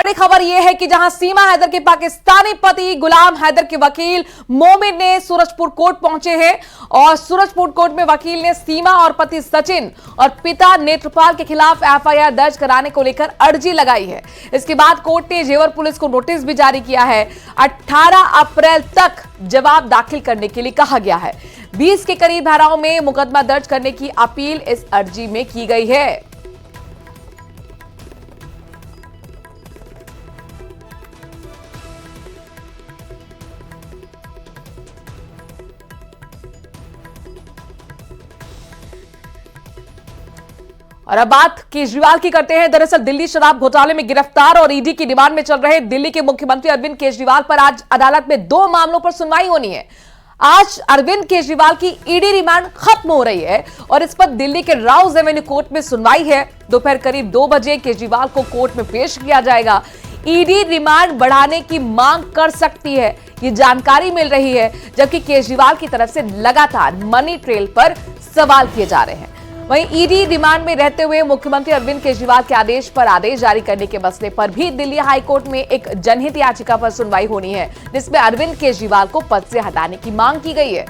बड़ी खबर यह है कि जहां सीमा हैदर के पाकिस्तानी पति गुलाम हैदर के वकील मोमिन ने सूरजपुर कोर्ट पहुंचे हैं और सूरजपुर कोर्ट में वकील ने सीमा और पति सचिन और पिता नेत्रपाल के खिलाफ एफआईआर दर्ज कराने को लेकर अर्जी लगाई है। इसके बाद कोर्ट ने जेवर पुलिस को नोटिस भी जारी किया है। 18 अप्रैल तक जवाब दाखिल करने के लिए कहा गया है। 20 के करीब धाराओं में मुकदमा दर्ज करने की अपील इस अर्जी में की गई है। और अब बात केजरीवाल की करते हैं। दरअसल दिल्ली शराब घोटाले में गिरफ्तार और ईडी की रिमांड में चल रहे दिल्ली के मुख्यमंत्री अरविंद केजरीवाल पर आज अदालत में 2 मामलों पर सुनवाई होनी है। आज अरविंद केजरीवाल की ईडी रिमांड खत्म हो रही है और इस पर दिल्ली के राउज एवेन्यू कोर्ट में सुनवाई है। दोपहर करीब 2 बजे केजरीवाल को कोर्ट में पेश किया जाएगा। ईडी रिमांड बढ़ाने की मांग कर सकती है, ये जानकारी मिल रही है, जबकि केजरीवाल की तरफ से लगातार मनी ट्रेल पर सवाल किए जा रहे हैं। वहीं ईडी रिमांड में रहते हुए मुख्यमंत्री अरविंद केजरीवाल के आदेश पर आदेश जारी करने के मसले पर भी दिल्ली हाईकोर्ट में एक जनहित याचिका पर सुनवाई होनी है, जिसमें अरविंद केजरीवाल को पद से हटाने की मांग की गई है।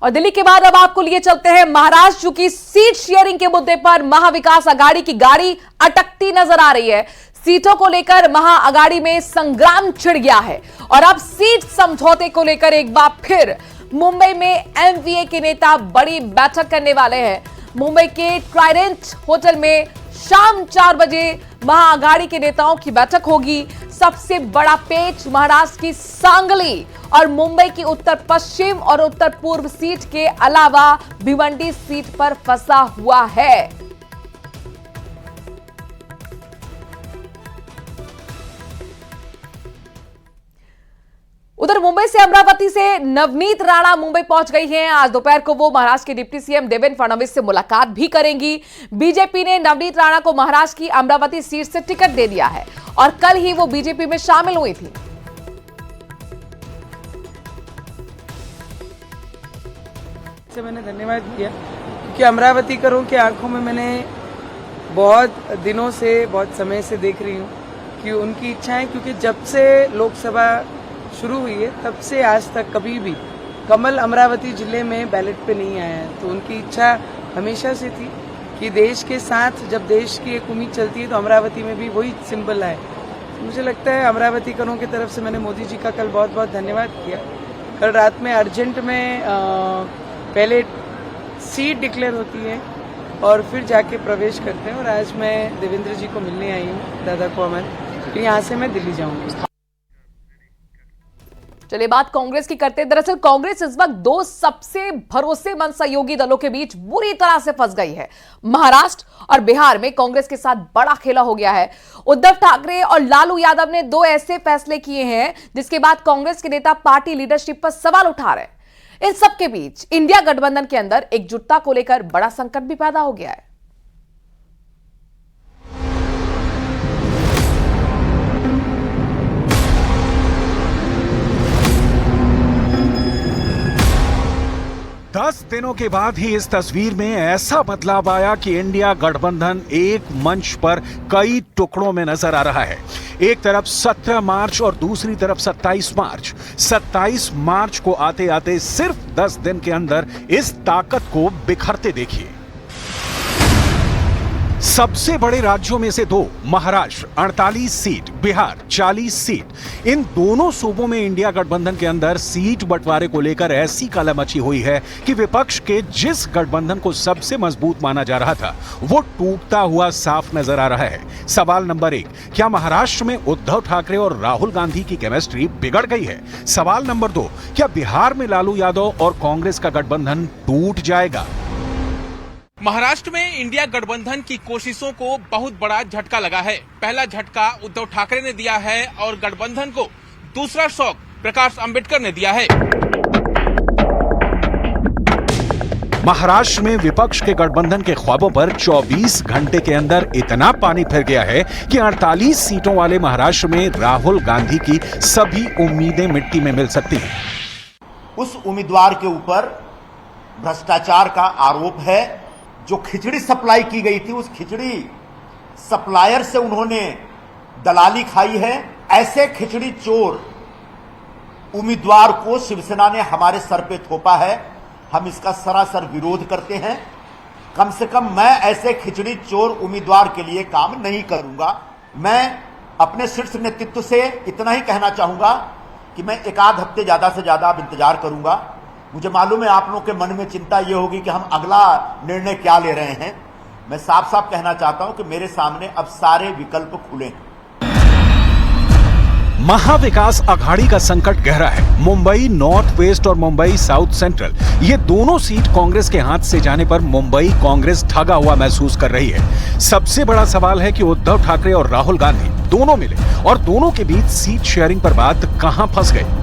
और दिल्ली के बाद अब आपको लिए चलते हैं महाराष्ट्र की सीट शेयरिंग के मुद्दे पर महाविकास आघाड़ी की गाड़ी अटकती नजर आ रही है। सीटों को लेकर महाअघाड़ी में संग्राम छिड़ गया है और अब सीट समझौते को लेकर एक बार फिर मुंबई में एमवीए के नेता बड़ी बैठक करने वाले हैं। मुंबई के ट्राइडेंट होटल में शाम 4 बजे महाअघाड़ी के नेताओं की बैठक होगी। सबसे बड़ा पेच महाराष्ट्र की सांगली और मुंबई की उत्तर पश्चिम और उत्तर पूर्व सीट के अलावा भिवंडी सीट पर फंसा हुआ है। उधर मुंबई से अमरावती से नवनीत राणा मुंबई पहुंच गई हैं। आज दोपहर को वो महाराष्ट्र के डिप्टी सीएम देवेंद्र फडणवीस से मुलाकात भी करेंगी। बीजेपी ने नवनीत राणा को महाराष्ट्र की अमरावती सीट से टिकट दे दिया है और कल ही वो बीजेपी में शामिल हुई थी। से मैंने धन्यवाद किया क्योंकि अमरावती करों की आंखों में मैंने बहुत दिनों से, बहुत समय से देख रही हूँ कि उनकी इच्छाएं, क्योंकि जब से लोकसभा शुरू हुई है तब से आज तक कभी भी कमल अमरावती जिले में बैलेट पे नहीं आया है। तो उनकी इच्छा हमेशा से थी कि देश के साथ जब देश की एक उम्मीद चलती है तो अमरावती में भी वही सिंबल आए। मुझे लगता है अमरावती करों की तरफ से मैंने मोदी जी का कल बहुत बहुत धन्यवाद किया। कल रात में अर्जेंट में पहले सीट डिक्लेयर होती है और फिर जाके प्रवेश करते हैं और आज मैं देवेंद्र जी को मिलने आई हूँ, दादा को अमन, फिर यहाँ से मैं दिल्ली जाऊँगी। चलिए बात कांग्रेस की करते हैं। दरअसल कांग्रेस इस वक्त 2 सबसे भरोसेमंद सहयोगी दलों के बीच बुरी तरह से फंस गई है। महाराष्ट्र और बिहार में कांग्रेस के साथ बड़ा खेला हो गया है। उद्धव ठाकरे और लालू यादव ने 2 ऐसे फैसले किए हैं जिसके बाद कांग्रेस के नेता पार्टी लीडरशिप पर सवाल उठा रहे हैं। इन सबके बीच इंडिया गठबंधन के अंदर एकजुटता को लेकर बड़ा संकट भी पैदा हो गया है। 10 दिनों के बाद ही इस तस्वीर में ऐसा बदलाव आया कि इंडिया गठबंधन एक मंच पर कई टुकड़ों में नजर आ रहा है। एक तरफ 17 मार्च और दूसरी तरफ 27 मार्च। 27 मार्च को आते आते सिर्फ 10 दिन के अंदर इस ताकत को बिखरते देखिए। सबसे बड़े राज्यों में से 2, महाराष्ट्र 48 सीट, बिहार 40 सीट। इन दोनों सूबों में इंडिया गठबंधन के अंदर सीट बंटवारे को लेकर ऐसी कलह मची हुई है कि विपक्ष के जिस गठबंधन को सबसे मजबूत माना जा रहा था वो टूटता हुआ साफ नजर आ रहा है। सवाल नंबर 1, क्या महाराष्ट्र में उद्धव ठाकरे और राहुल गांधी की केमिस्ट्री बिगड़ गई है? सवाल नंबर 2, क्या बिहार में लालू यादव और कांग्रेस का गठबंधन टूट जाएगा? महाराष्ट्र में इंडिया गठबंधन की कोशिशों को बहुत बड़ा झटका लगा है। पहला झटका उद्धव ठाकरे ने दिया है और गठबंधन को दूसरा शॉक प्रकाश अंबेडकर ने दिया है। महाराष्ट्र में विपक्ष के गठबंधन के ख्वाबों पर 24 घंटे के अंदर इतना पानी फिर गया है कि 48 सीटों वाले महाराष्ट्र में राहुल गांधी की सभी उम्मीदें मिट्टी में मिल सकती हैं। उस उम्मीदवार के ऊपर भ्रष्टाचार का आरोप है जो खिचड़ी सप्लाई की गई थी, उस खिचड़ी सप्लायर से उन्होंने दलाली खाई है। ऐसे खिचड़ी चोर उम्मीदवार को शिवसेना ने हमारे सर पे थोपा है। हम इसका सरासर विरोध करते हैं। कम से कम मैं ऐसे खिचड़ी चोर उम्मीदवार के लिए काम नहीं करूंगा। मैं अपने शीर्ष नेतृत्व से इतना ही कहना चाहूंगा कि मैं एक आध हफ्ते ज्यादा से ज्यादा अब इंतजार करूंगा। मुझे मालूम है आप लोगों के मन में चिंता यह होगी कि हम अगला निर्णय क्या ले रहे हैं। मैं साफ साफ कहना चाहता हूं कि मेरे सामने अब सारे विकल्प खुले हैं। महाविकास अघाड़ी का संकट गहरा है। मुंबई नॉर्थ वेस्ट और मुंबई साउथ सेंट्रल, ये दोनों सीट कांग्रेस के हाथ से जाने पर मुंबई कांग्रेस ठगा हुआ महसूस कर रही है। सबसे बड़ा सवाल है कि उद्धव ठाकरे और राहुल गांधी दोनों मिले और दोनों के बीच सीट शेयरिंग पर बात कहां फंस गई।